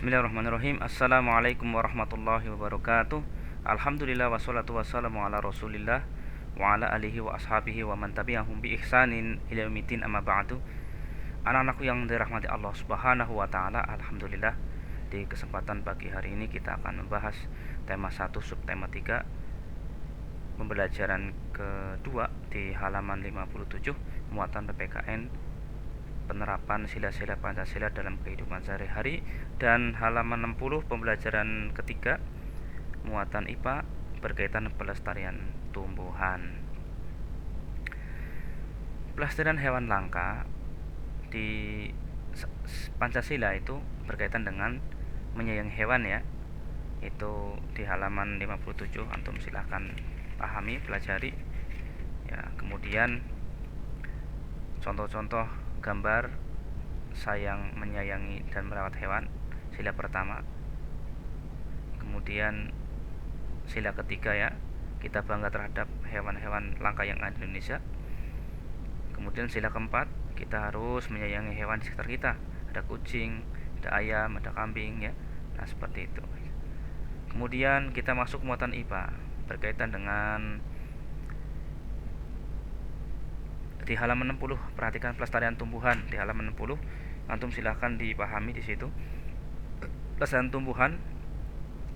Bismillahirrahmanirrahim. Assalamualaikum warahmatullahi wabarakatuh. Alhamdulillah wassalatu wassalamu ala Rasulillah wa ala alihi wa ashabihi wa man tabi'ahum bi ihsanin ila yaumiddin, amma ba'du. Anak-anakku yang dirahmati Allah Subhanahu wa taala, alhamdulillah di kesempatan pagi hari ini kita akan membahas tema 1 subtema 3 pembelajaran kedua di halaman 57 muatan PPKN penerapan sila-sila Pancasila dalam kehidupan sehari-hari, dan halaman 60 pembelajaran ketiga muatan IPA berkaitan pelestarian tumbuhan. Pelestarian hewan langka di Pancasila itu berkaitan dengan menyayangi hewan ya. Itu di halaman 57, antum silahkan pahami, pelajari ya. Kemudian contoh-contoh gambar sayang, menyayangi dan merawat hewan, sila pertama. Kemudian sila ketiga ya, kita bangga terhadap hewan-hewan langka yang ada di Indonesia. Kemudian sila keempat, kita harus menyayangi hewan di sekitar kita. Ada kucing, ada ayam, ada kambing ya. Nah seperti itu. Kemudian kita masuk muatan IPA berkaitan dengan di halaman 60, perhatikan pelestarian tumbuhan di halaman 60. Antum silahkan dipahami di situ. Pelestarian tumbuhan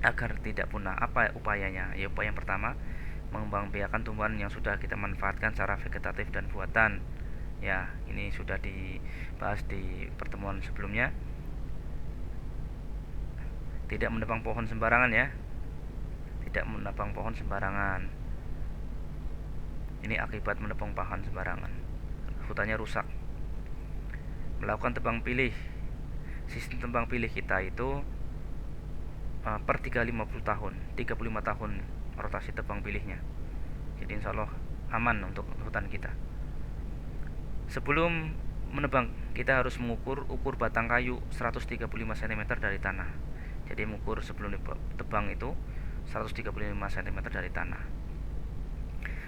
agar tidak punah, apa upayanya? Ya, upaya yang pertama, mengembangbiakan tumbuhan yang sudah kita manfaatkan secara vegetatif dan buatan. Ya, ini sudah dibahas di pertemuan sebelumnya. Tidak menebang pohon sembarangan ya. Tidak menebang pohon sembarangan. Ini akibat menebang pohon sembarangan, hutannya rusak. Melakukan tebang pilih. Sistem tebang pilih kita itu per 350 tahun 35 tahun rotasi tebang pilihnya. Jadi insya Allah aman untuk hutan kita. Sebelum menebang, kita harus ukur batang kayu 135 cm dari tanah. Jadi mengukur sebelum tebang itu 135 cm dari tanah.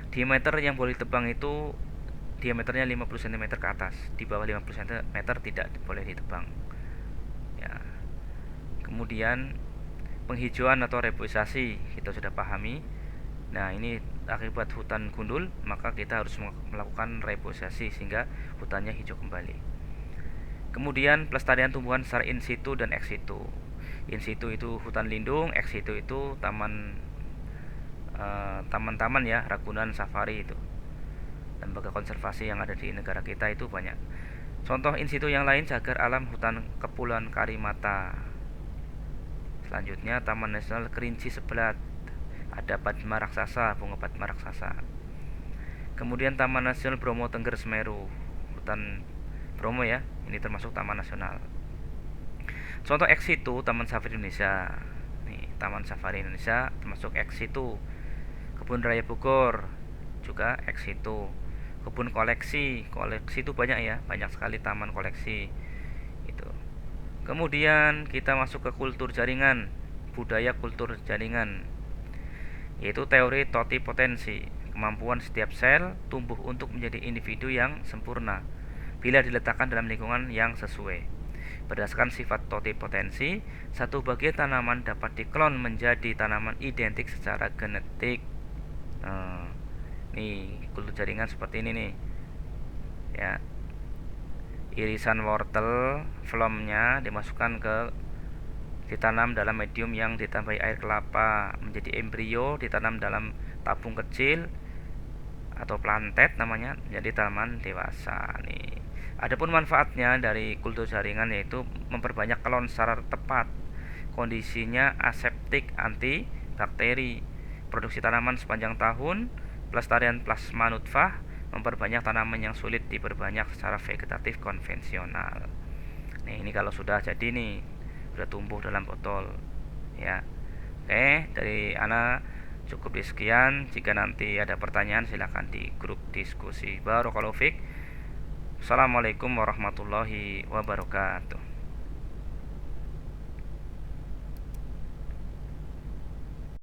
Diameter yang boleh ditebang itu diameternya 50 cm ke atas. Di bawah 50 cm tidak boleh ditebang ya. Kemudian penghijauan atau reboisasi kita sudah pahami. Nah ini akibat hutan gundul, maka kita harus melakukan reboisasi sehingga hutannya hijau kembali. Kemudian pelestarian tumbuhan secara in situ dan ex situ. In situ itu hutan lindung, ex situ itu taman-taman ya, Ragunan, Safari itu. Lembaga konservasi yang ada di negara kita itu banyak. Contoh in situ yang lain, cagar alam hutan Kepulauan Karimata. Selanjutnya Taman Nasional Kerinci Sebelat, ada Padma Raksasa, bunga Padma Raksasa. Kemudian Taman Nasional Bromo Tengger Semeru, hutan Bromo ya, ini termasuk taman nasional. Contoh ex situ Taman Safari Indonesia. Nih, Taman Safari Indonesia termasuk ex situ. Kebun Raya Bogor juga ex situ. Kebun koleksi itu banyak ya, banyak sekali taman koleksi itu. Kemudian kita masuk ke kultur jaringan, budaya kultur jaringan, yaitu teori totipotensi, kemampuan setiap sel tumbuh untuk menjadi individu yang sempurna bila diletakkan dalam lingkungan yang sesuai. Berdasarkan sifat totipotensi, satu bagian tanaman dapat diklon menjadi tanaman identik secara genetik. Nih kultur jaringan seperti ini nih ya. Irisan wortel, flomnya dimasukkan ditanam dalam medium yang ditambahi air kelapa menjadi embrio, ditanam dalam tabung kecil atau plantet namanya, menjadi tanaman dewasa nih. Adapun manfaatnya dari kultur jaringan yaitu memperbanyak klon secara tepat, kondisinya aseptik, anti bakteri, produksi tanaman sepanjang tahun, pelestarian plasma nutfah, memperbanyak tanaman yang sulit diperbanyak secara vegetatif konvensional. Nih ini kalau sudah jadi nih, sudah tumbuh dalam botol ya. Oke, dari ana cukup di sekian. Jika nanti ada pertanyaan silakan di grup diskusi. Barakallahu fiik. Assalamualaikum warahmatullahi wabarakatuh.